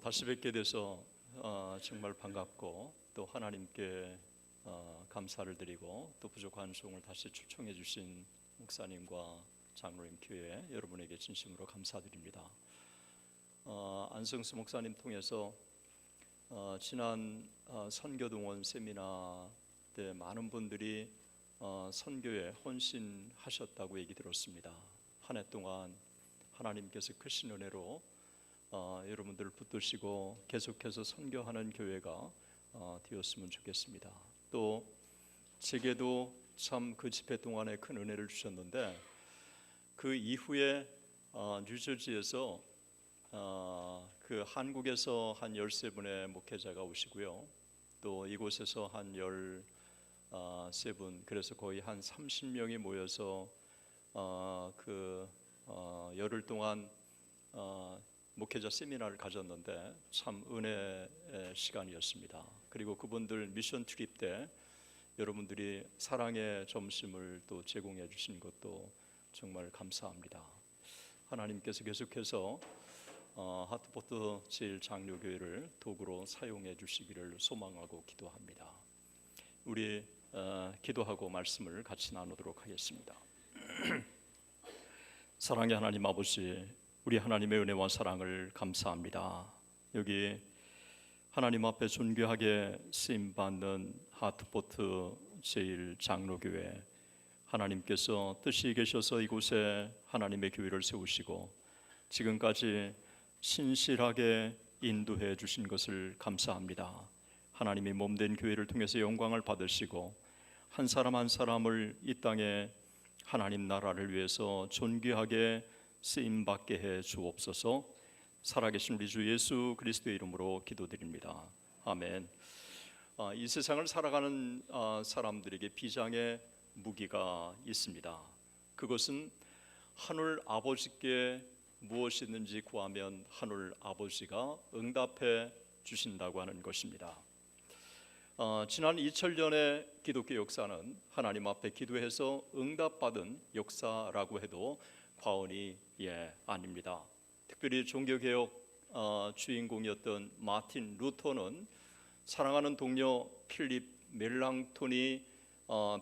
다시 뵙게 돼서 정말 반갑고 또 하나님께 감사를 드리고 또 부족한 소원을 다시 초청해 주신 목사님과 장로님 교회 여러분에게 진심으로 감사드립니다. 안성수 목사님 통해서 지난 선교동원 세미나 때 많은 분들이 선교에 헌신하셨다고 얘기 들었습니다. 한 해 동안 하나님께서 크신 은혜로 여러분들을 붙드시고 계속해서 선교하는 교회가 되었으면 좋겠습니다. 또 제게도 참 그 집회 동안에 큰 은혜를 주셨는데 그 이후에 뉴저지에서 그 한국에서 한 13분의 목회자가 오시고요. 또 이곳에서 한 13분, 그래서 거의 한 30명이 모여서 열흘 동안 목회자 세미나를 가졌는데 참 은혜의 시간이었습니다. 그리고 그분들 미션 트립 때 여러분들이 사랑의 점심을 또 제공해 주신 것도 정말 감사합니다. 하나님께서 계속해서 하트포트 제1장로교회를 도구로 사용해 주시기를 소망하고 기도합니다. 우리 기도하고 말씀을 같이 나누도록 하겠습니다. 사랑의 하나님 아버지, 우리 하나님의 은혜와 사랑을 감사합니다. 여기 하나님 앞에 존귀하게 쓰임받는 하트포트 제1장로교회, 하나님께서 뜻이 계셔서 이곳에 하나님의 교회를 세우시고 지금까지 신실하게 인도해 주신 것을 감사합니다. 하나님이 몸된 교회를 통해서 영광을 받으시고 한 사람 한 사람을 이 땅에 하나님 나라를 위해서 존귀하게 쓰임받게 해 주옵소서. 살아계신 우리 주 예수 그리스도의 이름으로 기도드립니다. 아멘. 이 세상을 살아가는 사람들에게 비장의 무기가 있습니다. 그것은 하늘 아버지께 무엇이 있는지 구하면 하늘 아버지가 응답해 주신다고 하는 것입니다. 지난 2000년의 기독교 역사는 하나님 앞에 기도해서 응답받은 역사라고 해도 과언이 아닙니다. 특별히 종교개혁 주인공이었던 마틴 루터는 사랑하는 동료 필립 멜랑톤이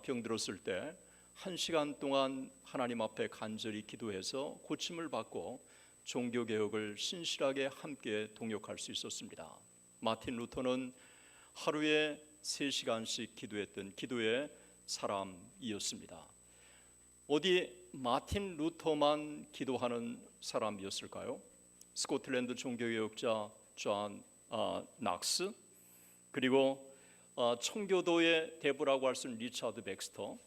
병들었을 때 1시간 동안 하나님 앞에 간절히 기도해서 고침을 받고 종교개혁을 신실하게 함께 동역할 수 있었습니다. 마틴 루터는 하루에 3시간씩 기도했던 기도의 사람이었습니다. 어디 마틴 루터만 기도하는 사람이었을까요? 스코틀랜드 종교개혁자 존 낙스, 그리고 청교도의 대부라고 할 수 있는 리차드 백스터,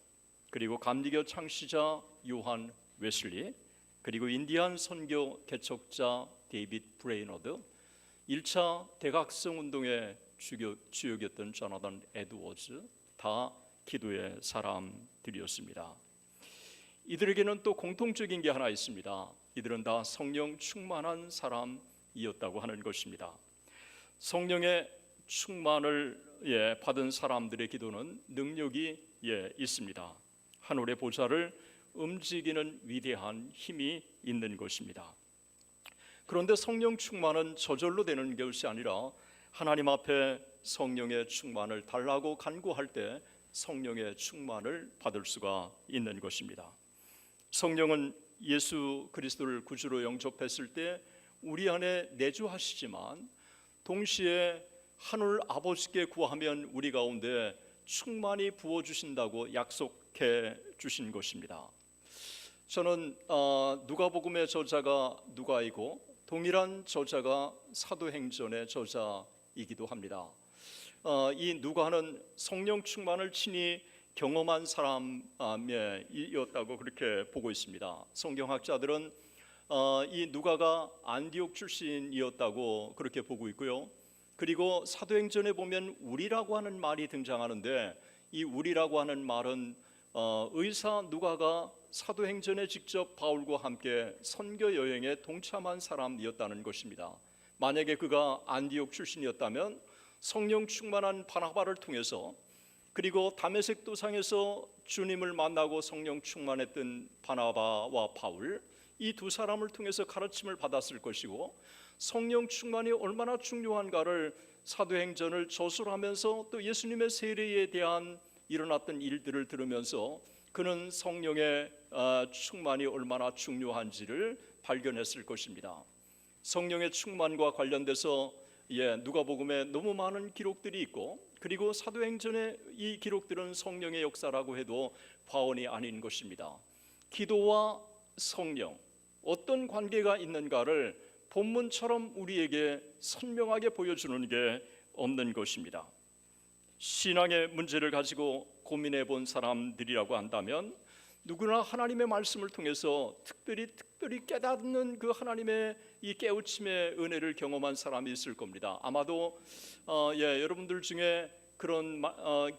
그리고 감리교 창시자 요한 웨슬리, 그리고 인디안 선교 개척자 데이빗 브레이너드, 1차 대각성 운동의 주역이었던 조나단 에드워즈, 다 기도의 사람들이었습니다. 이들에게는 또 공통적인 게 하나 있습니다. 이들은 다 성령 충만한 사람이었다고 하는 것입니다. 성령의 충만을 받은 사람들의 기도는 능력이 있습니다. 하늘의 보좌를 움직이는 위대한 힘이 있는 것입니다. 그런데 성령 충만은 저절로 되는 것이 아니라 하나님 앞에 성령의 충만을 달라고 간구할 때 성령의 충만을 받을 수가 있는 것입니다. 성령은 예수 그리스도를 구주로 영접했을 때 우리 안에 내주하시지만 동시에 하늘 아버지께 구하면 우리 가운데 충만히 부어주신다고 약속해 주신 것입니다. 저는 누가복음의 저자가 누가이고 동일한 저자가 사도행전의 저자이기도 합니다. 이 누가는 성령 충만을 친히 경험한 사람이었다고 그렇게 보고 있습니다. 성경학자들은 이 누가가 안디옥 출신이었다고 그렇게 보고 있고요. 그리고 사도행전에 보면 우리라고 하는 말이 등장하는데 이 우리라고 하는 말은 의사 누가가 사도행전에 직접 바울과 함께 선교 여행에 동참한 사람이었다는 것입니다. 만약에 그가 안디옥 출신이었다면 성령 충만한 바나바를 통해서, 그리고 다메섹 도상에서 주님을 만나고 성령 충만했던 바나바와 바울, 이 두 사람을 통해서 가르침을 받았을 것이고, 성령 충만이 얼마나 중요한가를 사도행전을 저술하면서 또 예수님의 세례에 대한 일어났던 일들을 들으면서 그는 성령의 충만이 얼마나 중요한지를 발견했을 것입니다. 성령의 충만과 관련돼서 누가복음에 너무 많은 기록들이 있고, 그리고 사도행전의 이 기록들은 성령의 역사라고 해도 과언이 아닌 것입니다. 기도와 성령 어떤 관계가 있는가를 본문처럼 우리에게 선명하게 보여주는 게 없는 것입니다. 신앙의 문제를 가지고 고민해 본 사람들이라고 한다면 누구나 하나님의 말씀을 통해서 특별히 깨닫는 그 하나님의 이 깨우침의 은혜를 경험한 사람이 있을 겁니다. 아마도 여러분들 중에 그런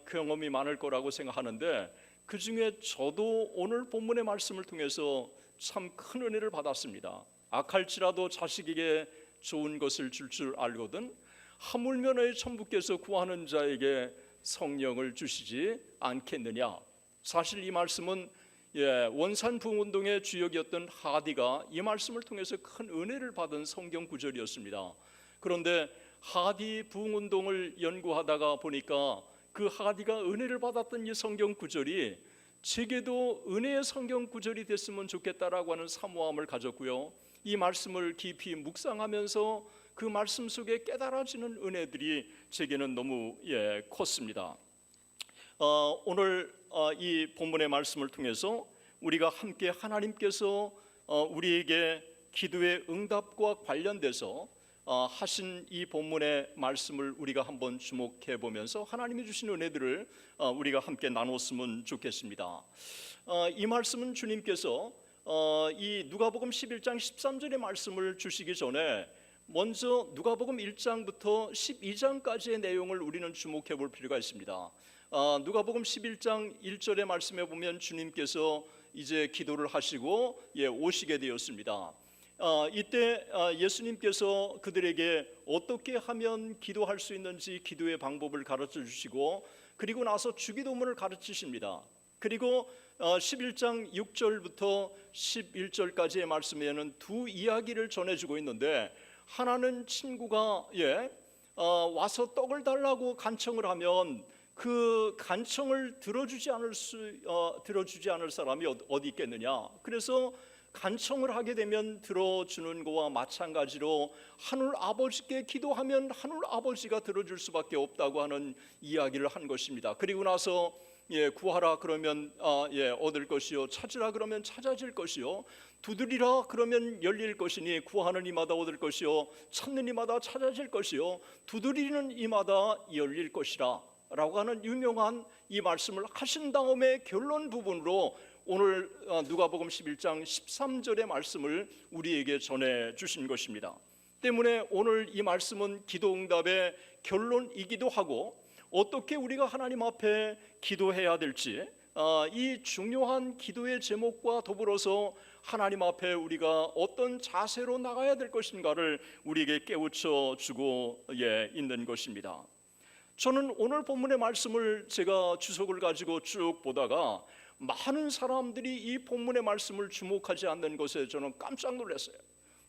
경험이 많을 거라고 생각하는데, 그 중에 저도 오늘 본문의 말씀을 통해서 참 큰 은혜를 받았습니다. 악할지라도 자식에게 좋은 것을 줄 알거든 하물며 너의 천부께서 구하는 자에게 성령을 주시지 않겠느냐. 사실 이 말씀은 원산 부흥운동의 주역이었던 하디가 이 말씀을 통해서 큰 은혜를 받은 성경 구절이었습니다. 그런데 하디 부흥운동을 연구하다가 보니까 그 하디가 은혜를 받았던 이 성경 구절이 제게도 은혜의 성경 구절이 됐으면 좋겠다라고 하는 사모함을 가졌고요, 이 말씀을 깊이 묵상하면서 그 말씀 속에 깨달아지는 은혜들이 제게는 너무 컸습니다. 오늘 이 본문의 말씀을 통해서 우리가 함께 하나님께서 우리에게 기도의 응답과 관련돼서 하신 이 본문의 말씀을 우리가 한번 주목해 보면서 하나님이 주신 은혜들을 우리가 함께 나눴으면 좋겠습니다. 이 말씀은 주님께서 이 누가복음 11장 13절의 말씀을 주시기 전에 먼저 누가복음 1장부터 12장까지의 내용을 우리는 주목해 볼 필요가 있습니다. 누가복음 11장 1절의 말씀에 보면 주님께서 이제 기도를 하시고 오시게 되었습니다. 이때 예수님께서 그들에게 어떻게 하면 기도할 수 있는지 기도의 방법을 가르쳐 주시고, 그리고 나서 주기도문을 가르치십니다. 그리고 11장 6절부터 11절까지의 말씀에는 두 이야기를 전해주고 있는데, 하나는 친구가 와서 떡을 달라고 간청을 하면 그 간청을 들어주지 않을 사람이 어디 있겠느냐. 그래서 간청을 하게 되면 들어주는 것과 마찬가지로 하늘 아버지께 기도하면 하늘 아버지가 들어줄 수밖에 없다고 하는 이야기를 한 것입니다. 그리고 나서 구하라 그러면 얻을 것이요, 찾으라 그러면 찾아질 것이요, 두드리라 그러면 열릴 것이니 구하는 이마다 얻을 것이요, 찾는 이마다 찾아질 것이요, 두드리는 이마다 열릴 것이라 라고 하는 유명한 이 말씀을 하신 다음에 결론 부분으로 오늘 누가복음 11장 13절의 말씀을 우리에게 전해 주신 것입니다. 때문에 오늘 이 말씀은 기도응답의 결론이기도 하고, 어떻게 우리가 하나님 앞에 기도해야 될지 이 중요한 기도의 제목과 더불어서 하나님 앞에 우리가 어떤 자세로 나가야 될 것인가를 우리에게 깨우쳐 주고 있는 것입니다. 저는 오늘 본문의 말씀을 제가 주석을 가지고 쭉 보다가 많은 사람들이 이 본문의 말씀을 주목하지 않는 것에 저는 깜짝 놀랐어요.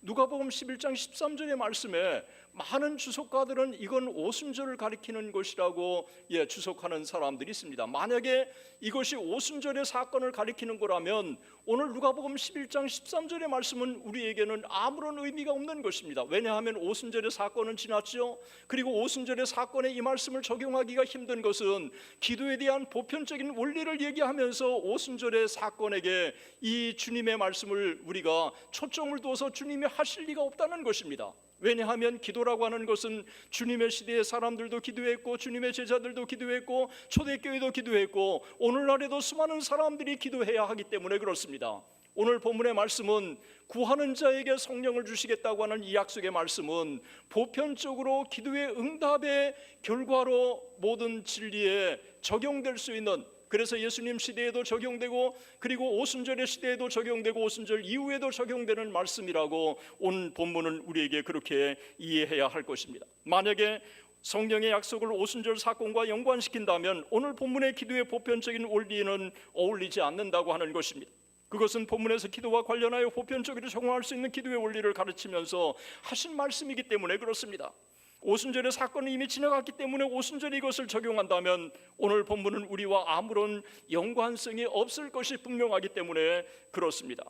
누가복음 11장 13절의 말씀에 많은 주석가들은 이건 오순절을 가리키는 것이라고 주석하는 사람들이 있습니다. 만약에 이것이 오순절의 사건을 가리키는 거라면 오늘 누가복음 11장 13절의 말씀은 우리에게는 아무런 의미가 없는 것입니다. 왜냐하면 오순절의 사건은 지났죠. 그리고 오순절의 사건에 이 말씀을 적용하기가 힘든 것은 기도에 대한 보편적인 원리를 얘기하면서 오순절의 사건에게 이 주님의 말씀을 우리가 초점을 두어서 주님이 하실 리가 없다는 것입니다. 왜냐하면 기도라고 하는 것은 주님의 시대의 사람들도 기도했고, 주님의 제자들도 기도했고, 초대교회도 기도했고, 오늘날에도 수많은 사람들이 기도해야 하기 때문에 그렇습니다. 오늘 본문의 말씀은 구하는 자에게 성령을 주시겠다고 하는 이 약속의 말씀은 보편적으로 기도의 응답의 결과로 모든 진리에 적용될 수 있는, 그래서 예수님 시대에도 적용되고, 그리고 오순절의 시대에도 적용되고, 오순절 이후에도 적용되는 말씀이라고 오늘 본문은 우리에게 그렇게 이해해야 할 것입니다. 만약에 성령의 약속을 오순절 사건과 연관시킨다면 오늘 본문의 기도의 보편적인 원리는 어울리지 않는다고 하는 것입니다. 그것은 본문에서 기도와 관련하여 보편적으로 적용할 수 있는 기도의 원리를 가르치면서 하신 말씀이기 때문에 그렇습니다. 오순절의 사건은 이미 지나갔기 때문에 오순절에 이것을 적용한다면 오늘 본문은 우리와 아무런 연관성이 없을 것이 분명하기 때문에 그렇습니다.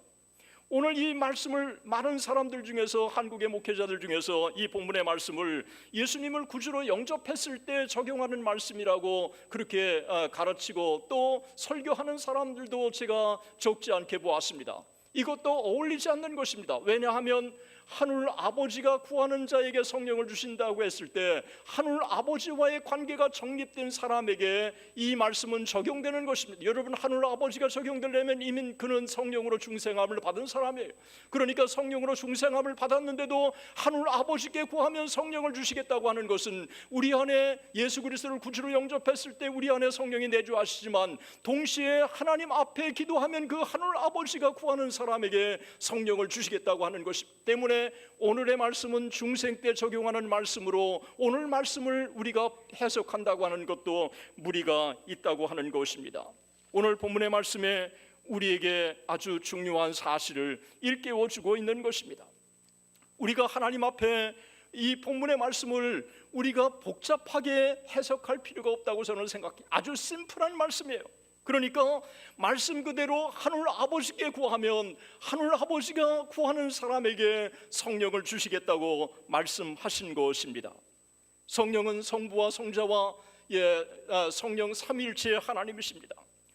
오늘 이 말씀을 많은 사람들 중에서, 한국의 목회자들 중에서 이 본문의 말씀을 예수님을 구주로 영접했을 때 적용하는 말씀이라고 그렇게 가르치고 또 설교하는 사람들도 제가 적지 않게 보았습니다. 이것도 어울리지 않는 것입니다. 왜냐하면 하늘 아버지가 구하는 자에게 성령을 주신다고 했을 때 하늘 아버지와의 관계가 정립된 사람에게 이 말씀은 적용되는 것입니다. 여러분, 하늘 아버지가 적용되려면 이미 그는 성령으로 중생함을 받은 사람이에요. 그러니까 성령으로 중생함을 받았는데도 하늘 아버지께 구하면 성령을 주시겠다고 하는 것은 우리 안에 예수 그리스도를 구주로 영접했을 때 우리 안에 성령이 내주하시지만 동시에 하나님 앞에 기도하면 그 하늘 아버지가 구하는 사람에게 성령을 주시겠다고 하는 것이기 때문에 오늘의 말씀은 중생 때 적용하는 말씀으로 오늘 말씀을 우리가 해석한다고 하는 것도 무리가 있다고 하는 것입니다. 오늘 본문의 말씀에 우리에게 아주 중요한 사실을 일깨워주고 있는 것입니다. 우리가 하나님 앞에 이 본문의 말씀을 우리가 복잡하게 해석할 필요가 없다고 저는 생각해요. 아주 심플한 말씀이에요. 그러니까 말씀 그대로 하늘 아버지께 구하면 하늘 아버지가 구하는 사람에게 성령을 주시겠다고 말씀하신 것입니다. 성령은 성부와 성자와 성령 삼위일체의 하나님이십니다.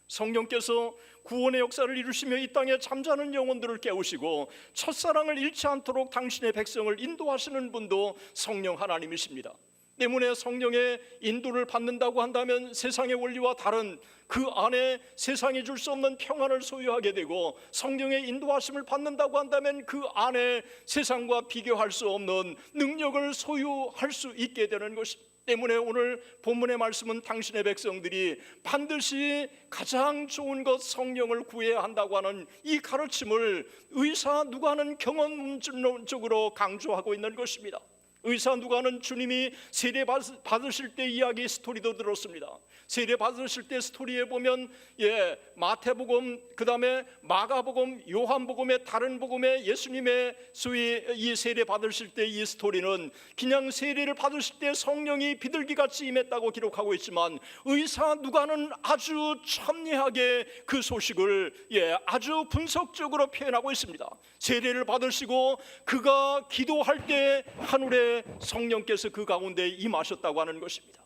성령께서 구원의 역사를 이루시며 이 땅에 잠자는 영혼들을 깨우시고 첫사랑을 잃지 않도록 당신의 백성을 인도하시는 분도 성령 하나님이십니다. 때문에 성령의 인도를 받는다고 한다면 세상의 원리와 다른 그 안에 세상이 줄 수 없는 평안을 소유하게 되고, 성령의 인도하심을 받는다고 한다면 그 안에 세상과 비교할 수 없는 능력을 소유할 수 있게 되는 것입니다. 때문에 오늘 본문의 말씀은 당신의 백성들이 반드시 가장 좋은 것 성령을 구해야 한다고 하는 이 가르침을 의사 누가는 경험적으로 강조하고 있는 것입니다. 의사 누가는 주님이 세례 받으실 때 이야기 스토리도 들었습니다. 세례 받으실 때 스토리에 보면 마태복음, 그 다음에 마가복음, 요한복음의 다른 복음에 예수님의 소위 이 세례 받으실 때 이 스토리는 그냥 세례를 받으실 때 성령이 비둘기같이 임했다고 기록하고 있지만 의사 누가는 아주 첨예하게 그 소식을 아주 분석적으로 표현하고 있습니다. 세례를 받으시고 그가 기도할 때 하늘에 성령께서 그 가운데 임하셨다고 하는 것입니다.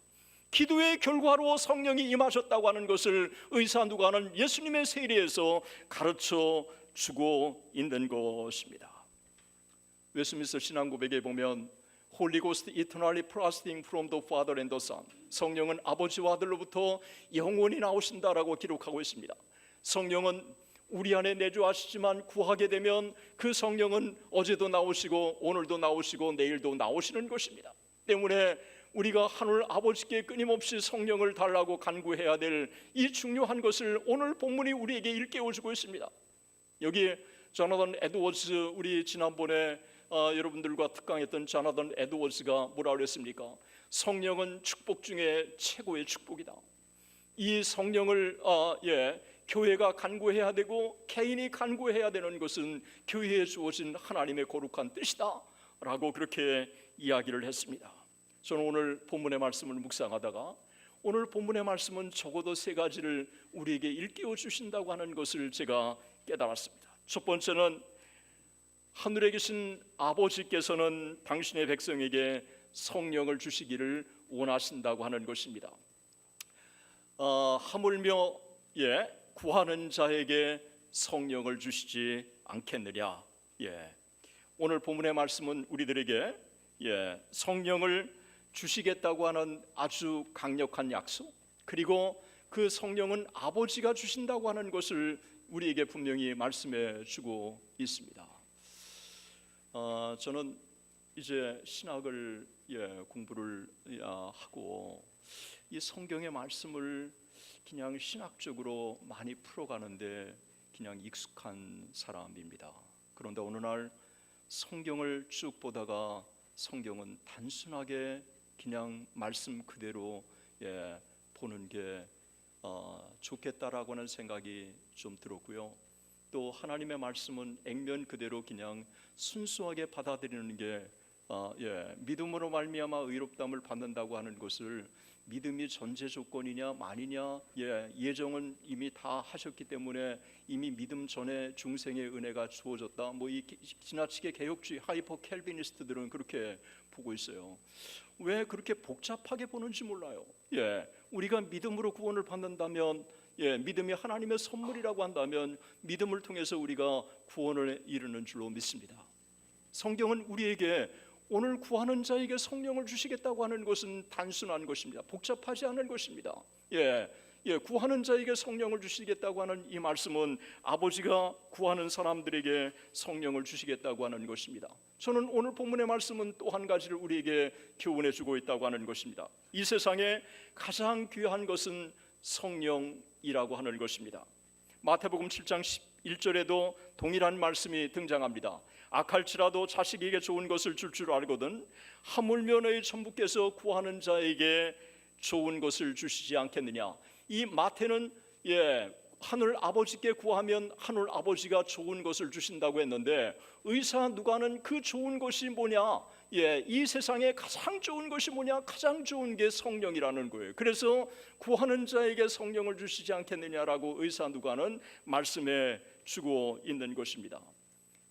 기도의 결과로 성령이 임하셨다고 하는 것을 의사 누가는 예수님의 세례에서 가르쳐 주고 있는 것입니다. 웨스민스터 신앙고백에 보면 Holy Ghost eternally proceeding from the Father and the Son, 성령은 아버지와 아들로부터 영원히 나오신다라고 기록하고 있습니다. 성령은 우리 안에 내주하시지만 구하게 되면 그 성령은 어제도 나오시고 오늘도 나오시고 내일도 나오시는 것입니다. 때문에 우리가 하늘 아버지께 끊임없이 성령을 달라고 간구해야 될 이 중요한 것을 오늘 본문이 우리에게 일깨워주고 있습니다. 여기 조나단 에드워즈, 우리 지난번에 여러분들과 특강했던 조나단 에드워즈가 뭐라 그랬습니까? 성령은 축복 중에 최고의 축복이다. 이 성령을 교회가 간구해야 되고 개인이 간구해야 되는 것은 교회에 주어진 하나님의 거룩한 뜻이다 라고 그렇게 이야기를 했습니다. 저는 오늘 본문의 말씀을 묵상하다가 오늘 본문의 말씀은 적어도 세 가지를 우리에게 일깨워 주신다고 하는 것을 제가 깨달았습니다. 첫 번째는 하늘에 계신 아버지께서는 당신의 백성에게 성령을 주시기를 원하신다고 하는 것입니다. 하물며 구하는 자에게 성령을 주시지 않겠느냐. 오늘 본문의 말씀은 우리들에게 성령을 주시겠다고 하는 아주 강력한 약속, 그리고 그 성령은 아버지가 주신다고 하는 것을 우리에게 분명히 말씀해 주고 있습니다. 저는 이제 신학을 공부를 하고 이 성경의 말씀을 그냥 신학적으로 많이 풀어가는데 그냥 익숙한 사람입니다. 그런데 어느 날 성경을 쭉 보다가 성경은 단순하게 그냥 말씀 그대로 보는 게 좋겠다라고 하는 생각이 좀 들었고요. 또 하나님의 말씀은 액면 그대로 그냥 순수하게 받아들이는 게 믿음으로 말미암아 의롭다함을 받는다고 하는 것을 믿음이 전제 조건이냐 아니냐, 예정은 이미 다 하셨기 때문에 이미 믿음 전에 중생의 은혜가 주어졌다. 뭐 이 지나치게 개혁주의 하이퍼 캘비니스트들은 그렇게 보고 있어요. 왜 그렇게 복잡하게 보는지 몰라요. 우리가 믿음으로 구원을 받는다면, 믿음이 하나님의 선물이라고 한다면 믿음을 통해서 우리가 구원을 이루는 줄로 믿습니다. 성경은 우리에게 오늘 구하는 자에게 성령을 주시겠다고 하는 것은 단순한 것입니다. 복잡하지 않은 것입니다. 구하는 자에게 성령을 주시겠다고 하는 이 말씀은 아버지가 구하는 사람들에게 성령을 주시겠다고 하는 것입니다. 저는 오늘 본문의 말씀은 또 한 가지를 우리에게 교훈해 주고 있다고 하는 것입니다. 이 세상에 가장 귀한 것은 성령이라고 하는 것입니다. 마태복음 7장 11절에도 동일한 말씀이 등장합니다. 악할지라도 자식에게 좋은 것을 줄 알거든 하물며 너희 천부께서 구하는 자에게 좋은 것을 주시지 않겠느냐. 이 마태는 하늘 아버지께 구하면 하늘 아버지가 좋은 것을 주신다고 했는데, 의사 누가는 그 좋은 것이 뭐냐, 이 세상에 가장 좋은 것이 뭐냐, 가장 좋은 게 성령이라는 거예요. 그래서 구하는 자에게 성령을 주시지 않겠느냐라고 의사 누가는 말씀해 주고 있는 것입니다.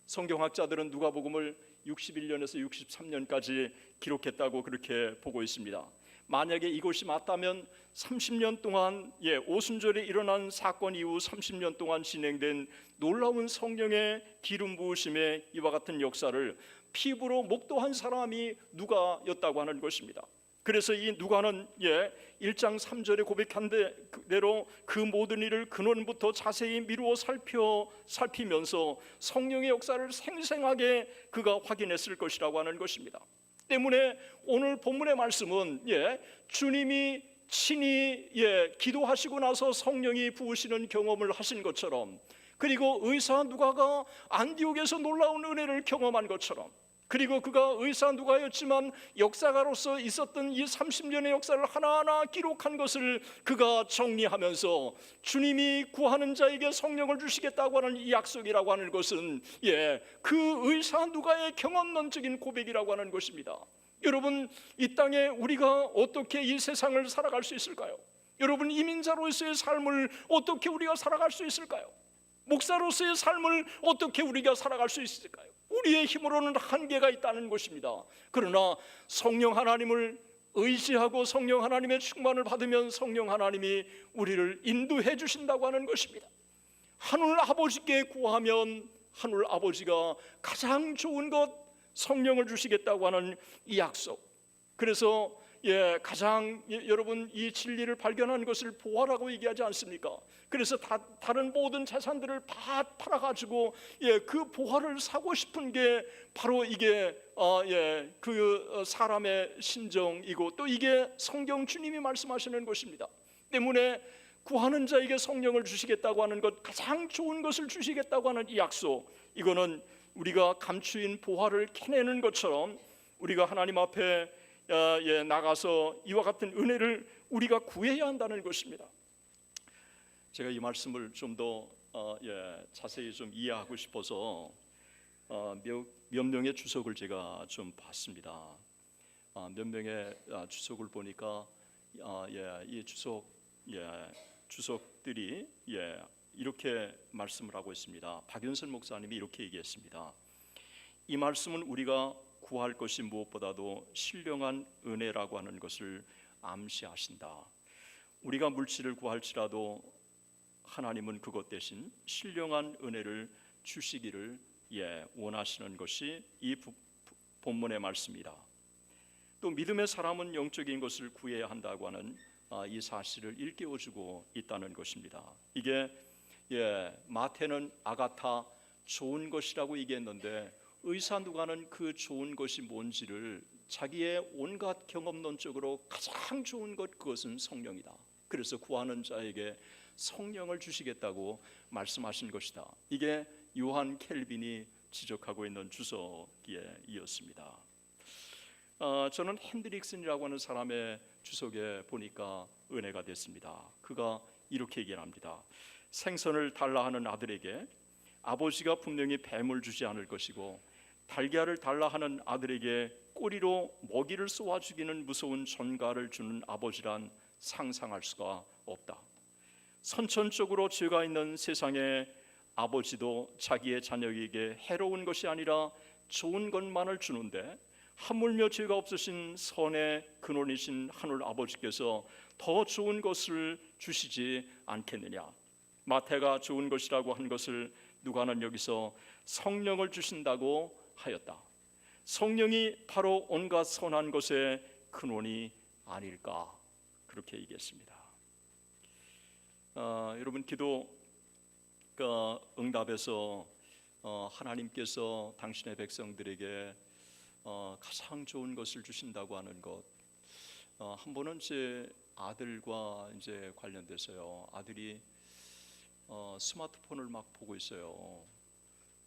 성경학자들은 누가복음을 61년에서 63년까지 기록했다고 그렇게 보고 있습니다. 만약에 이것이 맞다면 30년 동안 오순절에 일어난 사건 이후 30년 동안 진행된 놀라운 성령의 기름 부으심의 이와 같은 역사를 피부로 목도한 사람이 누가였다고 하는 것입니다. 그래서 이 누가는 1장 3절에 고백한 대로 그 모든 일을 근원부터 자세히 미루어 살피면서 성령의 역사를 생생하게 그가 확인했을 것이라고 하는 것입니다. 때문에 오늘 본문의 말씀은 주님이 친히 기도하시고 나서 성령이 부으시는 경험을 하신 것처럼, 그리고 의사 누가가 안디옥에서 놀라운 은혜를 경험한 것처럼, 그리고 그가 의사 누가였지만 역사가로서 있었던 이 30년의 역사를 하나하나 기록한 것을 그가 정리하면서 주님이 구하는 자에게 성령을 주시겠다고 하는 이 약속이라고 하는 것은 그 의사 누가의 경험론적인 고백이라고 하는 것입니다. 여러분, 이 땅에 우리가 어떻게 이 세상을 살아갈 수 있을까요? 여러분, 이민자로서의 삶을 어떻게 우리가 살아갈 수 있을까요? 목사로서의 삶을 어떻게 우리가 살아갈 수 있을까요? 우리의 힘으로는 한계가 있다는 것입니다. 그러나 성령 하나님을 의지하고 성령 하나님의 충만을 받으면 성령 하나님이 우리를 인도해 주신다고 하는 것입니다. 하늘 아버지께 구하면 하늘 아버지가 가장 좋은 것 성령을 주시겠다고 하는 이 약속. 그래서 가장 여러분 이 진리를 발견한 것을 보화라고 얘기하지 않습니까? 그래서 다른 모든 재산들을 다 팔아가지고 그 보화를 사고 싶은 게 바로 이게 그 사람의 심정이고, 또 이게 성경 주님이 말씀하시는 것입니다. 때문에 구하는 자에게 성령을 주시겠다고 하는 것, 가장 좋은 것을 주시겠다고 하는 이 약속, 이거는 우리가 감추인 보화를 캐내는 것처럼 우리가 하나님 앞에 나가서 이와 같은 은혜를 우리가 구해야 한다는 것입니다. 제가 이 말씀을 좀 더 자세히 좀 이해하고 싶어서 몇 명의 주석을 제가 좀 봤습니다. 몇 명의 주석을 보니까 이 주석들이 이렇게 말씀을 하고 있습니다. 박윤선 목사님이 이렇게 얘기했습니다. 이 말씀은 우리가 구할 것이 무엇보다도 신령한 은혜라고 하는 것을 암시하신다. 우리가 물질을 구할지라도 하나님은 그것 대신 신령한 은혜를 주시기를 원하시는 것이 이 본문의 말씀이다. 또 믿음의 사람은 영적인 것을 구해야 한다고 하는 이 사실을 일깨워주고 있다는 것입니다. 이게 마태는 아가타, 좋은 것이라고 얘기했는데, 의사 누가는 그 좋은 것이 뭔지를 자기의 온갖 경험론적으로 가장 좋은 것, 그것은 성령이다. 그래서 구하는 자에게 성령을 주시겠다고 말씀하신 것이다. 이게 요한 켈빈이 지적하고 있는 주석이었습니다. 저는 핸드릭슨이라고 하는 사람의 주석에 보니까 은혜가 됐습니다. 그가 이렇게 얘기합니다. 생선을 달라 하는 아들에게 아버지가 분명히 뱀을 주지 않을 것이고 달걀을 달라 하는 아들에게 꼬리로 먹이를 쏘아 죽이는 무서운 전갈을 주는 아버지란 상상할 수가 없다. 선천적으로 죄가 있는 세상에 아버지도 자기의 자녀에게 해로운 것이 아니라 좋은 것만을 주는데 하물며 죄가 없으신 선의 근원이신 하늘 아버지께서 더 좋은 것을 주시지 않겠느냐. 마태가 좋은 것이라고 한 것을 누가는 여기서 성령을 주신다고 하였다. 성령이 바로 온갖 선한 것의 근원이 아닐까 그렇게 얘기했습니다. 여러분 기도 응답에서 하나님께서 당신의 백성들에게 가장 좋은 것을 주신다고 하는 것, 한 번은 제 아들과 이제 관련돼서요. 아들이 스마트폰을 막 보고 있어요.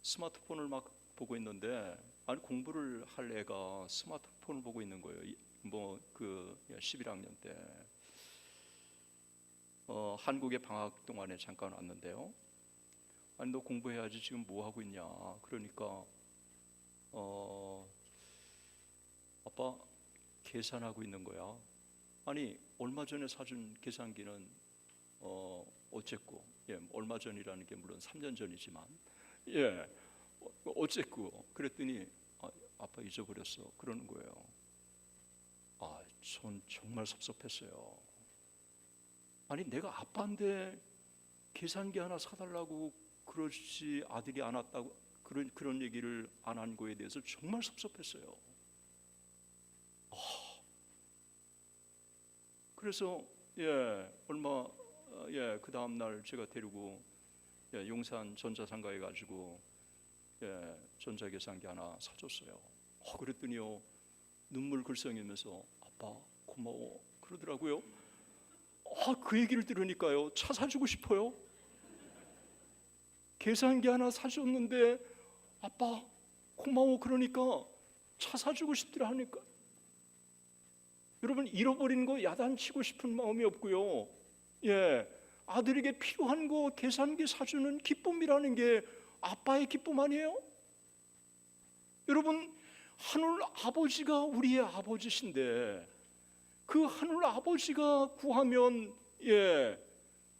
스마트폰을 막 보고 있는데 아니 공부를 할 애가 스마트폰을 보고 있는 거예요. 그 11학년 때 한국에 방학 동안에 잠깐 왔는데요. 아니 너 공부해야지 지금 뭐 하고 있냐. 그러니까 아빠 계산하고 있는 거야. 아니 얼마 전에 사준 계산기는 어쨌고, 얼마 전이라는 게 물론 3년 전이지만 어쨌고 그랬더니 아빠 잊어버렸어 그러는 거예요. 전 정말 섭섭했어요. 아니 내가 아빠인데 계산기 하나 사달라고 그러지 아들이 안 왔다고 그런 얘기를 안 한 거에 대해서 정말 섭섭했어요. 그래서 그 다음 날 제가 데리고 용산 전자상가에 가지고 전자계산기 하나 사줬어요. 그랬더니요 눈물 글썽이면서 아빠 고마워 그러더라고요. 그 얘기를 들으니까요 차 사주고 싶어요. 계산기 하나 사줬는데 아빠 고마워 그러니까 차 사주고 싶더라 하니까 여러분 잃어버린 거 야단치고 싶은 마음이 없고요. 아들에게 필요한 거 계산기 사주는 기쁨이라는 게 아빠의 기쁨 아니에요? 여러분 하늘 아버지가 우리의 아버지신데 그 하늘 아버지가 구하면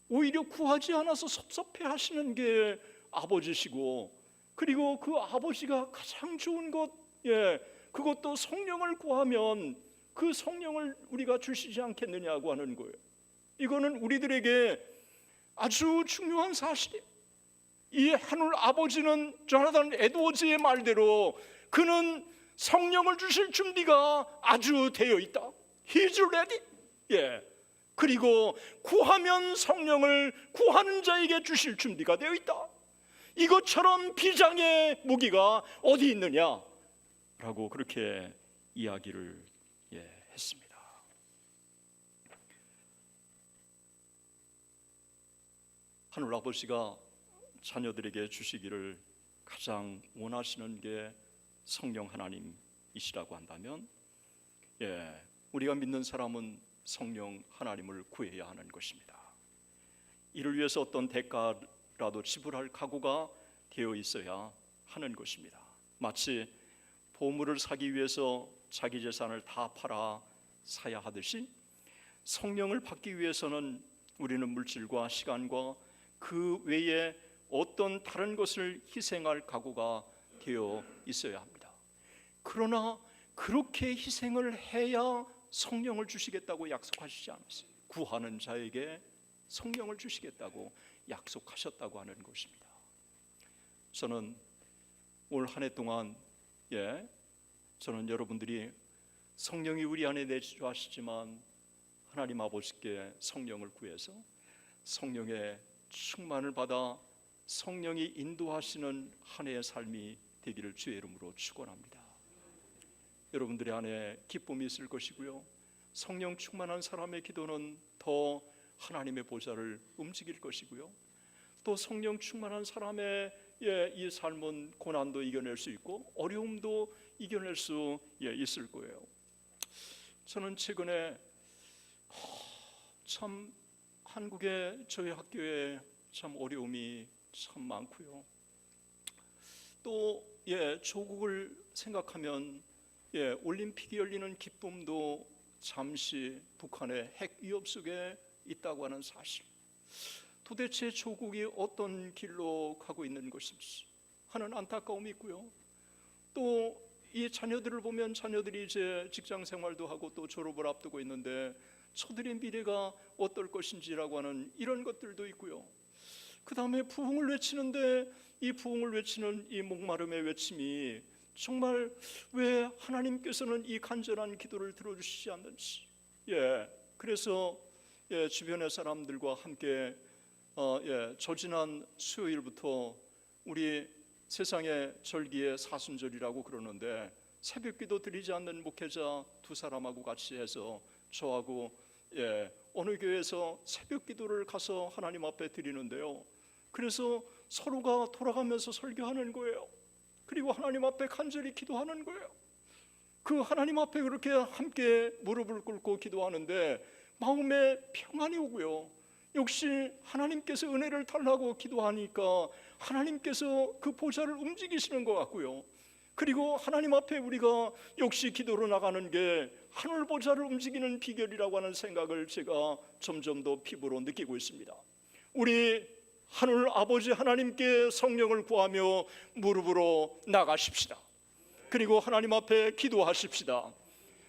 오히려 구하지 않아서 섭섭해 하시는 게 아버지시고 그리고 그 아버지가 가장 좋은 것 그것도 성령을 구하면 그 성령을 우리가 주시지 않겠느냐고 하는 거예요. 이거는 우리들에게 아주 중요한 사실이에요. 이 하늘 아버지는 조나단 에드워즈의 말대로 그는 성령을 주실 준비가 아주 되어 있다. He's ready. 그리고 구하면 성령을 구하는 자에게 주실 준비가 되어 있다. 이것처럼 비장의 무기가 어디 있느냐라고 그렇게 이야기를 했습니다. 하늘 아버지가 자녀들에게 주시기를 가장 원하시는 게 성령 하나님이시라고 한다면 우리가 믿는 사람은 성령 하나님을 구해야 하는 것입니다. 이를 위해서 어떤 대가라도 지불할 각오가 되어 있어야 하는 것입니다. 마치 보물을 사기 위해서 자기 재산을 다 팔아 사야 하듯이 성령을 받기 위해서는 우리는 물질과 시간과 그 외에 어떤 다른 것을 희생할 각오가 되어 있어야 합니다. 그러나 그렇게 희생을 해야 성령을 주시겠다고 약속하시지 않았어요. 구하는 자에게 성령을 주시겠다고 약속하셨다고 하는 것입니다. 저는 올 한 해 동안 저는 여러분들이 성령이 우리 안에 내주하시지만 하나님 아버지께 성령을 구해서 성령의 충만을 받아 성령이 인도하시는 한 해의 삶이 되기를 주의 이름으로 축원합니다. 여러분들의 안에 기쁨이 있을 것이고요. 성령 충만한 사람의 기도는 더 하나님의 보좌를 움직일 것이고요. 또 성령 충만한 사람의 이 삶은 고난도 이겨낼 수 있고 어려움도 이겨낼 수 있을 거예요. 저는 최근에 참 한국의 저희 학교에 참 어려움이 참 많고요. 또 조국을 생각하면 올림픽이 열리는 기쁨도 잠시 북한의 핵 위협 속에 있다고 하는 사실, 도대체 조국이 어떤 길로 가고 있는 것인지 하는 안타까움이 있고요. 또 이 자녀들을 보면 자녀들이 이제 직장 생활도 하고 또 졸업을 앞두고 있는데 저들의 미래가 어떨 것인지라고 하는 이런 것들도 있고요. 그 다음에 부흥을 외치는데 이 부흥을 외치는 이 목마름의 외침이 정말 왜 하나님께서는 이 간절한 기도를 들어주시지 않는지, 그래서 주변의 사람들과 함께 저 지난 수요일부터 우리 세상의 절기의 사순절이라고 그러는데 새벽기도 드리지 않는 목회자 두 사람하고 같이 해서 저하고 어느 교회에서 새벽기도를 가서 하나님 앞에 드리는데요. 그래서 서로가 돌아가면서 설교하는 거예요. 그리고 하나님 앞에 간절히 기도하는 거예요. 그 하나님 앞에 그렇게 함께 무릎을 꿇고 기도하는데 마음에 평안이 오고요. 역시 하나님께서 은혜를 달라고 기도하니까 하나님께서 그 보좌를 움직이시는 것 같고요. 그리고 하나님 앞에 우리가 역시 기도로 나가는 게 하늘 보좌를 움직이는 비결이라고 하는 생각을 제가 점점 더 피부로 느끼고 있습니다. 우리 하늘 아버지 하나님께 성령을 구하며 무릎으로 나가십시다. 그리고 하나님 앞에 기도하십시다.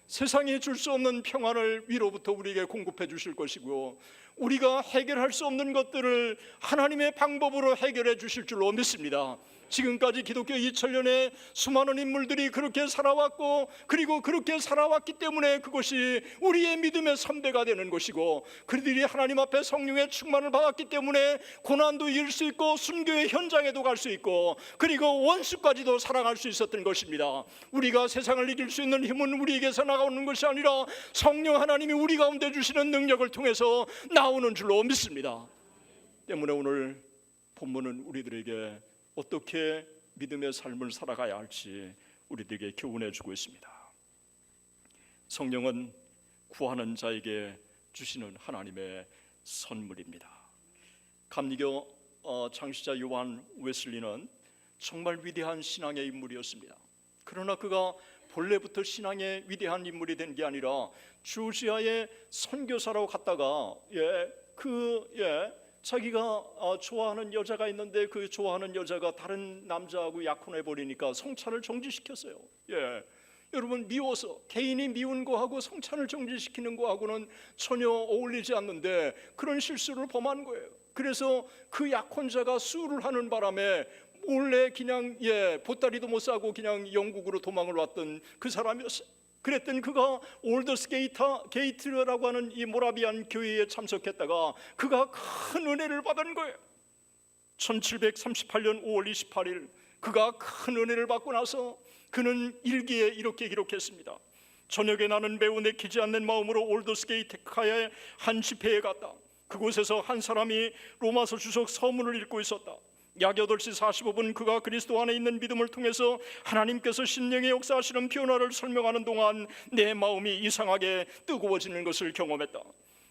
세상이 줄 수 없는 평안을 위로부터 우리에게 공급해 주실 것이고 우리가 해결할 수 없는 것들을 하나님의 방법으로 해결해 주실 줄로 믿습니다. 지금까지 기독교 2000년의 수많은 인물들이 그렇게 살아왔고 그리고 그렇게 살아왔기 때문에 그것이 우리의 믿음의 선배가 되는 것이고 그들이 하나님 앞에 성령의 충만을 받았기 때문에 고난도 이길 수 있고 순교의 현장에도 갈 수 있고 그리고 원수까지도 사랑할 수 있었던 것입니다. 우리가 세상을 이길 수 있는 힘은 우리에게서 나오는 것이 아니라 성령 하나님이 우리 가운데 주시는 능력을 통해서 나오는 줄로 믿습니다. 때문에 오늘 본문은 우리들에게 어떻게 믿음의 삶을 살아가야 할지 우리들에게 교훈해 주고 있습니다. 성령은 구하는 자에게 주시는 하나님의 선물입니다. 감리교 창시자 요한 웨슬리는 정말 위대한 신앙의 인물이었습니다. 그러나 그가 본래부터 신앙의 위대한 인물이 된 게 아니라 주지아의 선교사로 갔다가 자기가 좋아하는 여자가 있는데 그 좋아하는 여자가 다른 남자하고 약혼해 버리니까 성찬을 정지시켰어요. 여러분, 미워서 개인이 미운 거하고 성찬을 정지시키는 거하고는 전혀 어울리지 않는데 그런 실수를 범한 거예요. 그래서 그 약혼자가 수를 하는 바람에 몰래 그냥 보따리도 못 싸고 그냥 영국으로 도망을 왔던 그 사람이었어요. 그랬더니 그가 올더스 게이트라고 하는 이 모라비안 교회에 참석했다가 그가 큰 은혜를 받은 거예요. 1738년 5월 28일 그가 큰 은혜를 받고 나서 그는 일기에 이렇게 기록했습니다. 저녁에 나는 매우 내키지 않는 마음으로 올더스 게이트카의 한 집회에 갔다. 그곳에서 한 사람이 로마서 주석 서문을 읽고 있었다. 약 8시 45분 그가 그리스도 안에 있는 믿음을 통해서 하나님께서 신령의 역사하시는 변화를 설명하는 동안 내 마음이 이상하게 뜨거워지는 것을 경험했다.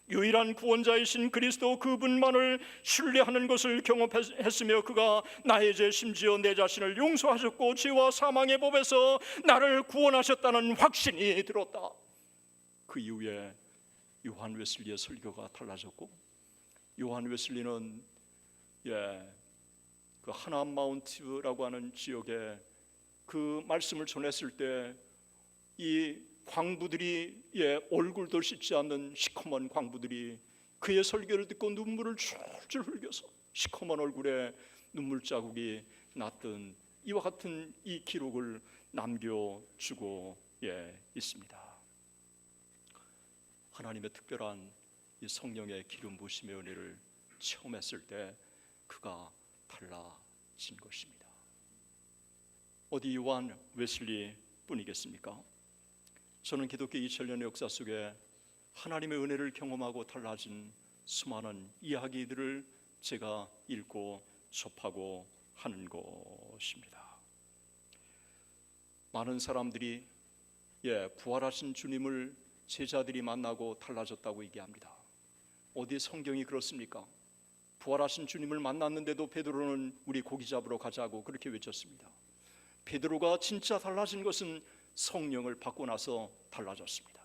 유일한 구원자이신 그리스도 그분만을 신뢰하는 것을 경험했으며 그가 나의 죄 심지어 내 자신을 용서하셨고 죄와 사망의 법에서 나를 구원하셨다는 확신이 들었다. 그 이후에 요한 웨슬리의 설교가 달라졌고 요한 웨슬리는 그 하나암 마운트라고 하는 지역에 그 말씀을 전했을 때 이 광부들이 얼굴도 씻지 않는 시커먼 광부들이 그의 설교를 듣고 눈물을 줄줄 흘려서 시커먼 얼굴에 눈물 자국이 났던 이와 같은 이 기록을 남겨주고 있습니다. 하나님의 특별한 이 성령의 기름 부으심의 은혜를 체험했을 때 그가 달라진 것입니다. 어디 요한 웨슬리 뿐이겠습니까? 저는 기독교 2000년의 역사 속에 하나님의 은혜를 경험하고 달라진 수많은 이야기들을 제가 읽고 접하고 하는 것입니다. 많은 사람들이 부활하신 주님을 제자들이 만나고 달라졌다고 얘기합니다. 어디 성경이 그렇습니까? 부활하신 주님을 만났는데도 베드로는 우리 고기 잡으러 가자고 그렇게 외쳤습니다. 베드로가 진짜 달라진 것은 성령을 받고 나서 달라졌습니다.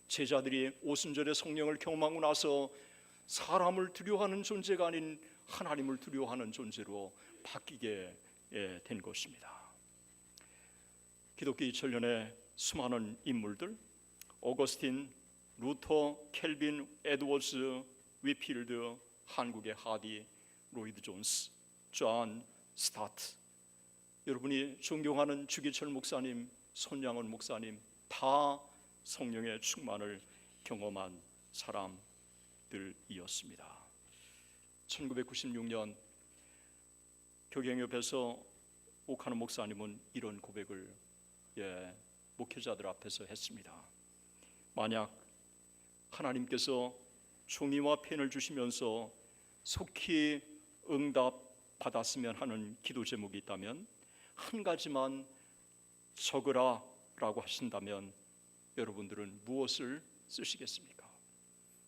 제자들이 오순절에 성령을 경험하고 나서 사람을 두려워하는 존재가 아닌 하나님을 두려워하는 존재로 바뀌게 된 것입니다. 기독교 2000년의 수많은 인물들, 어거스틴, 루터, 켈빈, 에드워즈, 위필드, 한국의 하디, 로이드 존스, 존 스타트, 여러분이 존경하는 주기철 목사님, 손양원 목사님, 다 성령의 충만을 경험한 사람들이었습니다. 1996년 교경 옆에서 오카노 목사님은 이런 고백을 목회자들 앞에서 했습니다. 만약 하나님께서 종이와 펜을 주시면서 속히 응답 받았으면 하는 기도 제목이 있다면, 한 가지만 적으라 라고 하신다면 여러분들은 무엇을 쓰시겠습니까?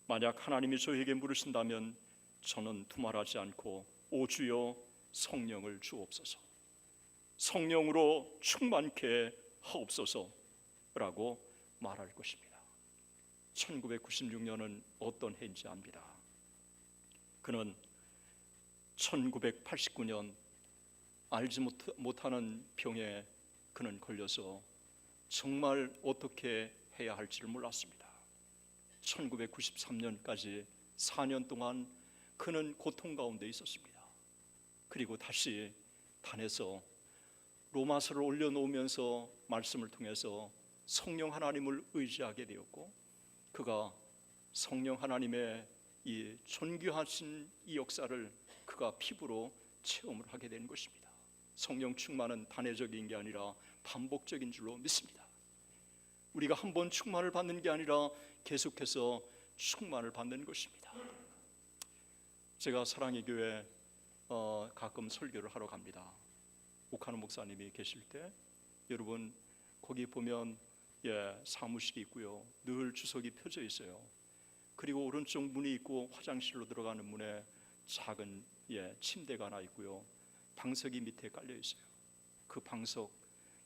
만약 하나님이 저에게 물으신다면 저는 두말하지 않고 오 주여 성령을 주옵소서, 성령으로 충만케 하옵소서라고 말할 것입니다. 1996년은 어떤 해인지 압니다. 그는 1989년 알지 못하는 병에 그는 걸려서 정말 어떻게 해야 할지를 몰랐습니다. 1993년까지 4년 동안 그는 고통 가운데 있었습니다. 그리고 다시 단에서 로마서를 올려놓으면서 말씀을 통해서 성령 하나님을 의지하게 되었고, 그가 성령 하나님의 이 존귀하신 이 역사를 그가 피부로 체험을 하게 된 것입니다. 성령 충만은 단회적인 게 아니라 반복적인 줄로 믿습니다. 우리가 한 번 충만을 받는 게 아니라 계속해서 충만을 받는 것입니다. 제가 사랑의 교회 가끔 설교를 하러 갑니다. 오카노 목사님이 계실 때 여러분 거기 보면 사무실이 있고요, 늘 주석이 펴져 있어요. 그리고 오른쪽 문이 있고 화장실로 들어가는 문에 작은 침대가 하나 있고요, 방석이 밑에 깔려 있어요. 그 방석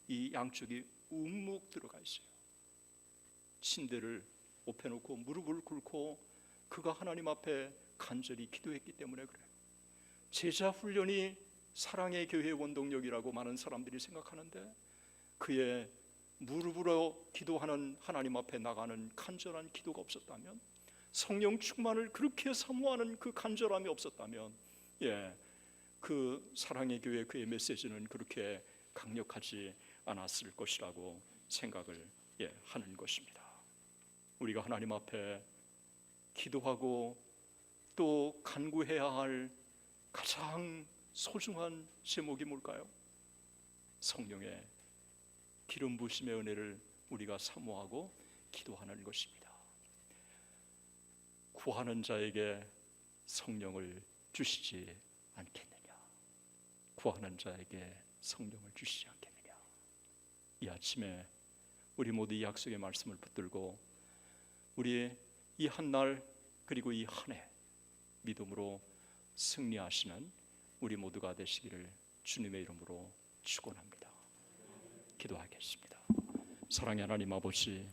이 양쪽이 움묵 들어가 있어요. 침대를 엎혀놓고 무릎을 꿇고 그가 하나님 앞에 간절히 기도했기 때문에 그래요. 제자 훈련이 사랑의 교회의 원동력이라고 많은 사람들이 생각하는데, 그의 무릎으로 기도하는 하나님 앞에 나가는 간절한 기도가 없었다면, 성령 충만을 그렇게 사모하는 그 간절함이 없었다면, 그 사랑의 교회 그의 메시지는 그렇게 강력하지 않았을 것이라고 생각을 하는 것입니다. 우리가 하나님 앞에 기도하고 또 간구해야 할 가장 소중한 제목이 뭘까요? 성령의 기름 부으심의 은혜를 우리가 사모하고 기도하는 것입니다. 구하는 자에게 성령을 주시지 않겠느냐? 구하는 자에게 성령을 주시지 않겠느냐? 이 아침에 우리 모두 이 약속의 말씀을 붙들고 우리 이 한 날 그리고 이 한 해 믿음으로 승리하시는 우리 모두가 되시기를 주님의 이름으로 축원합니다. 기도하겠습니다. 사랑의 하나님 아버지,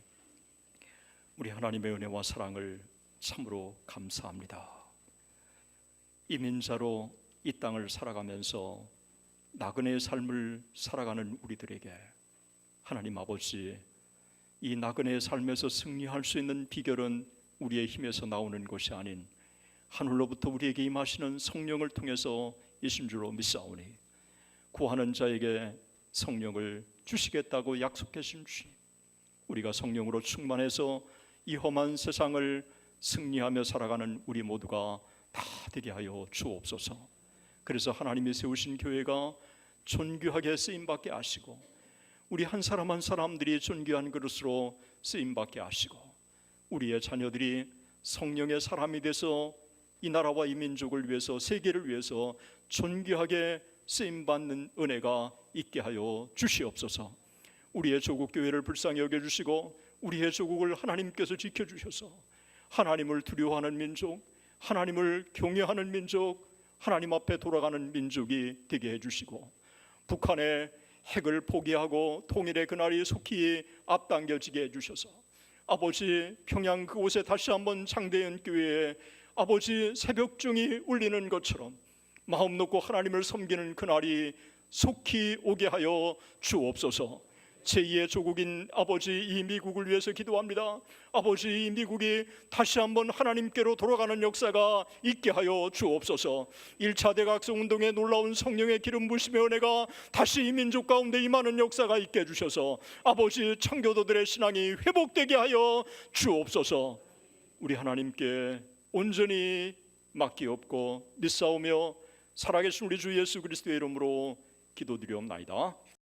우리 하나님의 은혜와 사랑을 참으로 감사합니다. 이민자로 이 땅을 살아가면서 나그네의 삶을 살아가는 우리들에게 하나님 아버지, 이 나그네의 삶에서 승리할 수 있는 비결은 우리의 힘에서 나오는 것이 아닌 하늘로부터 우리에게 임하시는 성령을 통해서 이신 줄로 믿사오니, 구하는 자에게 성령을 주시겠다고 약속하신 주님, 우리가 성령으로 충만해서 이 험한 세상을 승리하며 살아가는 우리 모두가 다 되게 하여 주옵소서. 그래서 하나님이 세우신 교회가 존귀하게 쓰임받게 하시고, 우리 한 사람 한 사람들이 존귀한 그릇으로 쓰임받게 하시고, 우리의 자녀들이 성령의 사람이 돼서 이 나라와 이 민족을 위해서, 세계를 위해서 존귀하게 쓰임받는 은혜가 있게 하여 주시옵소서. 우리의 조국 교회를 불쌍히 여겨주시고 우리의 조국을 하나님께서 지켜주셔서 하나님을 두려워하는 민족, 하나님을 경외하는 민족, 하나님 앞에 돌아가는 민족이 되게 해주시고, 북한의 핵을 포기하고 통일의 그날이 속히 앞당겨지게 해주셔서 아버지 평양 그곳에 다시 한번 장대현 교회에 아버지 새벽종이 울리는 것처럼 마음 놓고 하나님을 섬기는 그날이 속히 오게 하여 주옵소서. 제2의 조국인 아버지 이 미국을 위해서 기도합니다. 아버지 이 미국이 다시 한번 하나님께로 돌아가는 역사가 있게 하여 주옵소서. 1차 대각성운동의 놀라운 성령의 기름 부심의 은혜가 다시 이 민족 가운데 임하는 역사가 있게 해주셔서 아버지 청교도들의 신앙이 회복되게 하여 주옵소서. 우리 하나님께 온전히 맡기옵고 믿사오며 살아계신 우리 주 예수 그리스도의 이름으로 기도드리옵나이다.